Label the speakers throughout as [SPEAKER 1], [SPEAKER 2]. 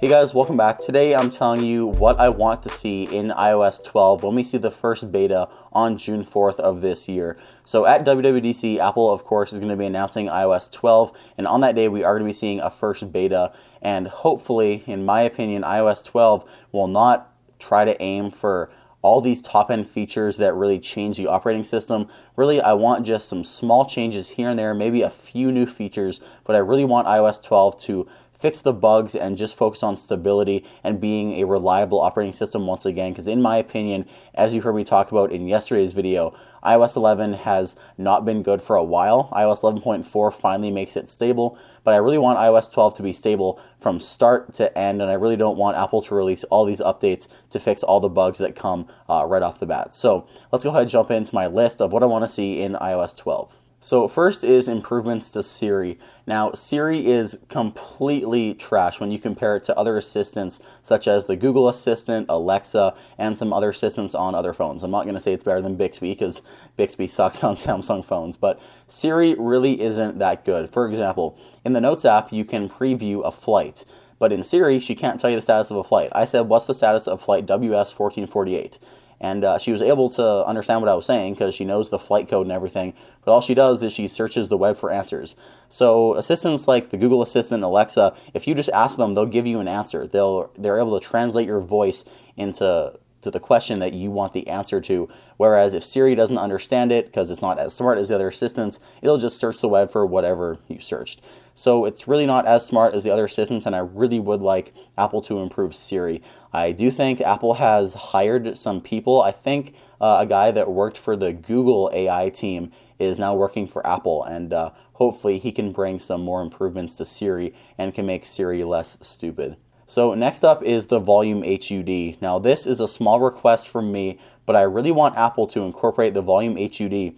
[SPEAKER 1] Hey guys, welcome back. Today I'm telling you what I want to see in iOS 12 when we see the first beta on June 4th of this year. So at WWDC, Apple of course is going to be announcing iOS 12, and on that day we are going to be seeing a first beta, and hopefully, in my opinion, iOS 12 will not try to aim for all these top-end features that really change the operating system. Really, I want just some small changes here and there, maybe a few new features, but I really want iOS 12 to fix the bugs and just focus on stability and being a reliable operating system once again, because in my opinion, as you heard me talk about in yesterday's video, iOS 11 has not been good for a while. iOS 11.4 finally makes it stable, but I really want iOS 12 to be stable from start to end, and I really don't want Apple to release all these updates to fix all the bugs that come right off the bat. So let's go ahead and jump into my list of what I want to see in iOS 12. So first is improvements to Siri. Now, Siri is completely trash when you compare it to other assistants such as the Google Assistant, Alexa, and some other assistants on other phones. I'm not going to say it's better than Bixby because Bixby sucks on Samsung phones, but Siri really isn't that good. For example, in the Notes app, you can preview a flight, but in Siri, she can't tell you the status of a flight. I said, what's the status of flight WS 1448? And she was able to understand what I was saying because she knows the flight code and everything, but all she does is she searches the web for answers. So assistants like the Google Assistant and Alexa, if you just ask them, they'll give you an answer. They're able to translate your voice into the question that you want the answer to, whereas if Siri doesn't understand it because it's not as smart as the other assistants, it'll just search the web for whatever you searched. So it's really not as smart as the other assistants, and I really would like Apple to improve Siri. I do think Apple has hired some people. I think a guy that worked for the Google AI team is now working for Apple, and hopefully he can bring some more improvements to Siri and can make Siri less stupid. So next up is the volume HUD. Now this is a small request from me, but I really want Apple to incorporate the volume HUD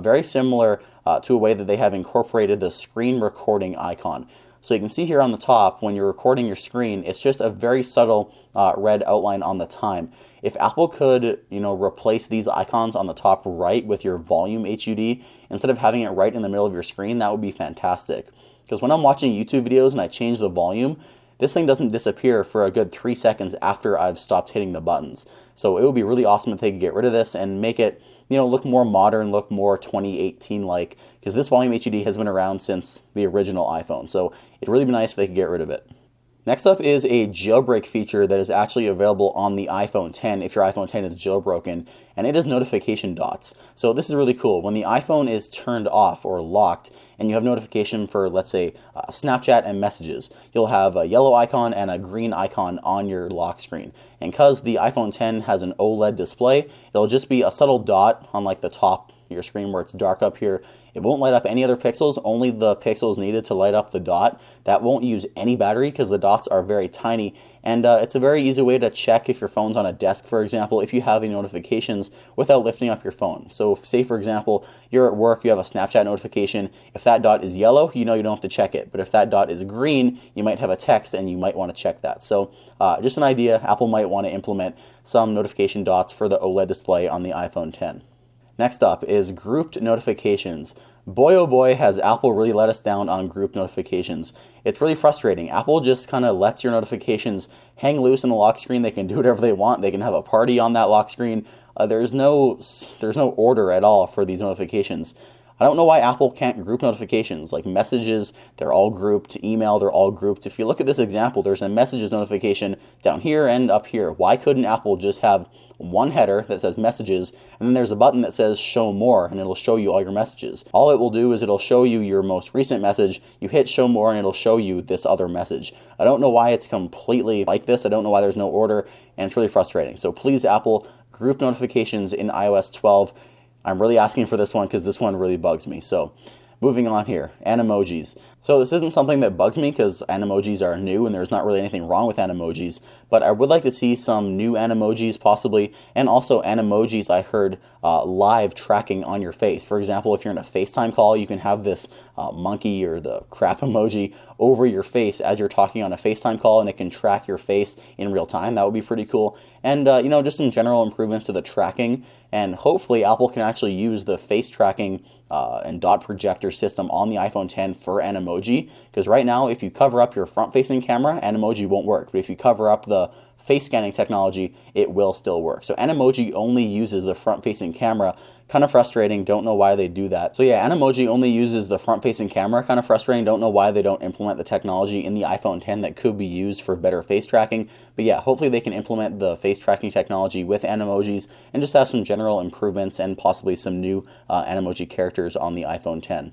[SPEAKER 1] very similar to a way that they have incorporated the screen recording icon. So you can see here on the top, when you're recording your screen, it's just a very subtle red outline on the time. If Apple could, replace these icons on the top right with your volume HUD, instead of having it right in the middle of your screen, that would be fantastic. Because when I'm watching YouTube videos and I change the volume, this thing doesn't disappear for a good 3 seconds after I've stopped hitting the buttons. So it would be really awesome if they could get rid of this and make it, look more modern, look more 2018-like, because this volume HUD has been around since the original iPhone. So it'd really be nice if they could get rid of it. Next up is a jailbreak feature that is actually available on the iPhone 10 if your iPhone 10 is jailbroken, and it is notification dots. So this is really cool. When the iPhone is turned off or locked and you have notification for, let's say, Snapchat and messages, you'll have a yellow icon and a green icon on your lock screen. And because the iPhone 10 has an OLED display, it'll just be a subtle dot on like the top of your screen where it's dark up here. It won't light up any other pixels, only the pixels needed to light up the dot. That won't use any battery because the dots are very tiny, and it's a very easy way to check if your phone's on a desk, for example, if you have any notifications without lifting up your phone. So say, for example, you're at work, you have a Snapchat notification. If that dot is yellow, you don't have to check it. But if that dot is green, you might have a text and you might want to check that. So just an idea, Apple might want to implement some notification dots for the OLED display on the iPhone 10. Next up is grouped notifications. Boy, oh boy, has Apple really let us down on group notifications. It's really frustrating. Apple just kind of lets your notifications hang loose in the lock screen. They can do whatever they want. They can have a party on that lock screen. There's no order at all for these notifications. I don't know why Apple can't group notifications. Like messages, they're all grouped. Email, they're all grouped. If you look at this example, there's a messages notification down here and up here. Why couldn't Apple just have one header that says messages, and then there's a button that says show more, and it'll show you all your messages? All it will do is it'll show you your most recent message. You hit show more, and it'll show you this other message. I don't know why it's completely like this. I don't know why there's no order, and it's really frustrating. So please, Apple, group notifications in iOS 12. I'm really asking for this one because this one really bugs me. So moving on here, Emojis. So this isn't something that bugs me because Emojis are new and there's not really anything wrong with Emojis, but I would like to see some new Emojis possibly, and also Emojis I heard live tracking on your face. For example, if you're in a FaceTime call, you can have this monkey or the crap emoji over your face as you're talking on a FaceTime call, and it can track your face in real time. That would be pretty cool. And just some general improvements to the tracking and hopefully Apple can actually use the face tracking and dot projector system on the iPhone 10 for Emoji, because right now if you cover up your front-facing camera, Emoji won't work, but if you cover up the face scanning technology, it will still work. So Emoji only uses the front-facing camera. Kind of frustrating, don't know why they do that. So yeah, Emoji only uses the front-facing camera, kind of frustrating, don't know why they don't implement the technology in the iPhone 10 that could be used for better face tracking. But yeah, hopefully they can implement the face tracking technology with Emojis and just have some general improvements and possibly some new Emoji characters on the iPhone 10.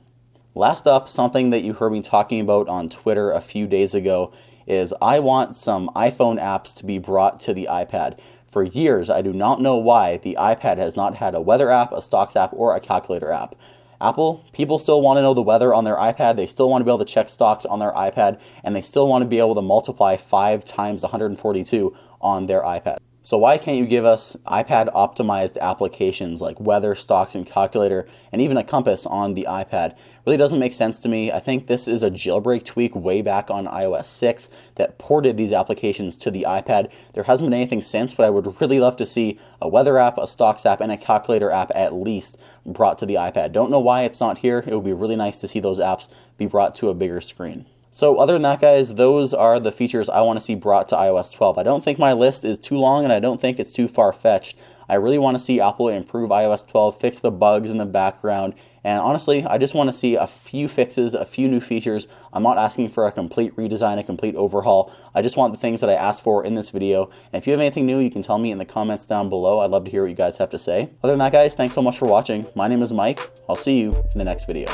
[SPEAKER 1] Last up, something that you heard me talking about on Twitter a few days ago is I want some iPhone apps to be brought to the iPad. For years, I do not know why the iPad has not had a weather app, a stocks app, or a calculator app. Apple, people still want to know the weather on their iPad, they still want to be able to check stocks on their iPad, and they still want to be able to multiply 5 times 142 on their iPad. So why can't you give us iPad optimized applications like weather, stocks, and calculator, and even a compass on the iPad? Really doesn't make sense to me. I think this is a jailbreak tweak way back on iOS 6 that ported these applications to the iPad. There hasn't been anything since, but I would really love to see a weather app, a stocks app, and a calculator app at least brought to the iPad. Don't know why it's not here. It would be really nice to see those apps be brought to a bigger screen. So other than that, guys, those are the features I want to see brought to iOS 12. I don't think my list is too long, and I don't think it's too far-fetched. I really want to see Apple improve iOS 12, fix the bugs in the background, and honestly, I just want to see a few fixes, a few new features. I'm not asking for a complete redesign, a complete overhaul. I just want the things that I asked for in this video. And if you have anything new, you can tell me in the comments down below. I'd love to hear what you guys have to say. Other than that, guys, thanks so much for watching. My name is Mike. I'll see you in the next video.